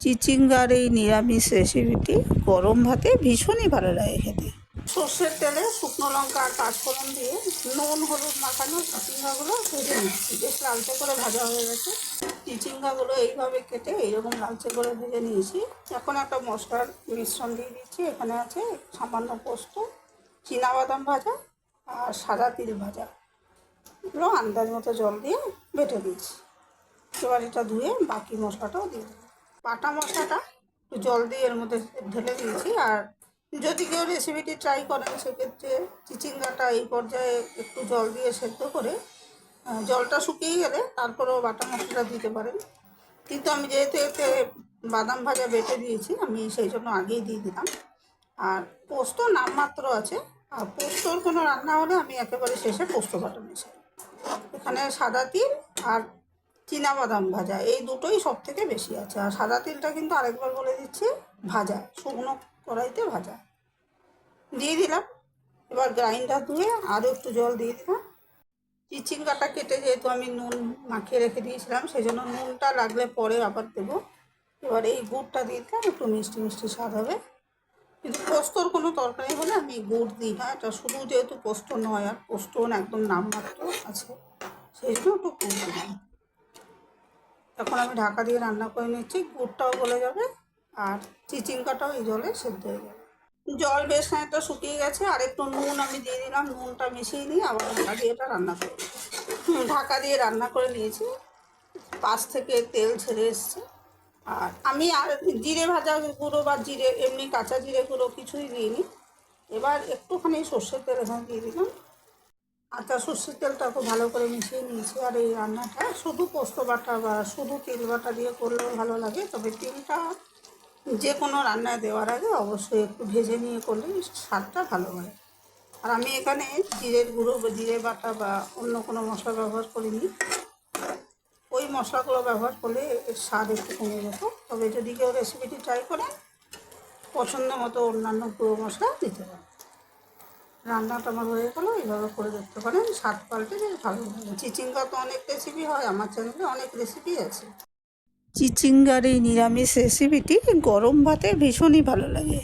চিচিঙ্গার এই নিরামিষ রেসিপিটি গরম ভাতে ভীষণই ভালো লাগে খেতে। সর্ষের তেলে শুকনো লঙ্কা আর পাঁচফোড়ন দিয়ে নুন হলুদ মাখানো চিচিঙ্গাগুলো ভেজে নিচ্ছি। বেশ লালচে করে ভাজা হয়ে গেছে। চিচিঙ্গাগুলো এইভাবে কেটে এইরকম লালচে করে ভেজে নিয়েছি। এখন একটা মশলার মিশ্রণ দিয়ে দিচ্ছি। এখানে আছে সামান্য পোস্ত, চীনাবাদাম ভাজা আর সাদা তিল ভাজা। এগুলো আন্দাজ মতো জল দিয়ে বেটে দিচ্ছি। এবার এটা ধুয়ে বাকি মশলাটাও দিয়ে দেবো। বাটা মশলাটা একটু জল দিয়ে এর মধ্যে ঢেলে দিয়েছি। আর যদি কেউ রেসিপিটি ট্রাই করেন সেক্ষেত্রে চিচিঙ্গাটা এই পর্যায়ে একটু জল দিয়ে সেদ্ধ করে জলটা শুকিয়ে গেলে তারপরেও বাটা মশলাটা দিতে পারেন। কিন্তু আমি যেহেতু এতে বাদাম ভাজা বেটে দিয়েছি, আমি সেই জন্য আগেই দিয়ে দিলাম। আর পোস্ত নামমাত্র আছে, আর পোস্তর কোনো রান্না হলে আমি একেবারে শেষে পোস্ত বাটা মেশাই। এখানে সাদা তিল আর চীনাবাদাম ভাজা এই দুটোই সব থেকে বেশি আছে। আর সাদা তিলটা কিন্তু আরেকবার বলে দিচ্ছি ভাজা, শুকনো কড়াইতে ভাজা দিয়ে দিলাম। এবার গ্রাইন্ডার ধুয়ে আরও একটু জল দিয়ে দিলাম। চিচিঙ্গাটা কেটে যেহেতু আমি নুন মাখিয়ে রেখে দিয়েছিলাম, সেই জন্য নুনটা লাগলে পরে আবার দেবো। এবার এই গুড়টা দিয়ে দিলাম, একটু মিষ্টি মিষ্টি স্বাদ হবে। কিন্তু পোস্তর কোনো তরকারি হলে আমি গুড় দিই না, এটা শুধু যেহেতু পোস্ত নয় আর পোস্ত একদম নামমাত্র আছে, সেই জন্য একটু গুড় দিলাম। তখন আমি ঢাকা দিয়ে রান্না করে নিচ্ছি। গুড়টাও গলে যাবে আর চিচিঙ্গাটাও এই জলে সেদ্ধ হয়ে যাবে। জল বেশ খানিকটা শুকিয়ে গেছে, আর একটু নুন আমি দিয়ে দিলাম। নুনটা মিশিয়ে নিয়ে আবার ঢাকা দিয়ে এটা রান্না করে ঢাকা দিয়ে রান্না করে নিয়েছি। পাশ থেকে তেল ছেড়ে এসছে। আর আমি আর জিরে ভাজা গুঁড়ো বা জিরে এমনি কাঁচা জিরে গুঁড়ো কিছুই দিইনি। এবার একটুখানি সর্ষের তেল এখানে দিয়ে দিলাম। আচ্ছা, সর্ষের তেলটা খুব ভালো করে মিশিয়ে নিয়েছি। আর এই রান্নাটা শুধু পোস্ত বাটা বা শুধু তিল বাটা দিয়ে করলেও ভালো লাগে, তবে তিলটা যে কোনো রান্নায় দেওয়ার আগে অবশ্যই একটু ভেজে নিয়ে করলে স্বাদটা ভালো হয়। আর আমি এখানে জিরের গুঁড়ো বা জিরে বাটা বা অন্য কোনো মশলা ব্যবহার করিনি। ওই মশলাগুলো ব্যবহার করলে এর স্বাদ একটু কমে যেত। তবে যদি কেউ রেসিপিটি ট্রাই করেন, পছন্দ মতো অন্যান্য গুঁড়ো মশলা দিতে পারেন। রান্নাটা আমার হয়ে গেলো, এইভাবে করে দেখতে পারেন, স্বাদ পাল্টে বেশ ভালো লাগে। চিচিঙ্গা তো অনেক রেসিপি হয়, আমার চ্যানেলে অনেক রেসিপি আছে। চিচিঙ্গার এই নিরামিষ রেসিপিটি গরম ভাতে ভীষণই ভালো লাগে।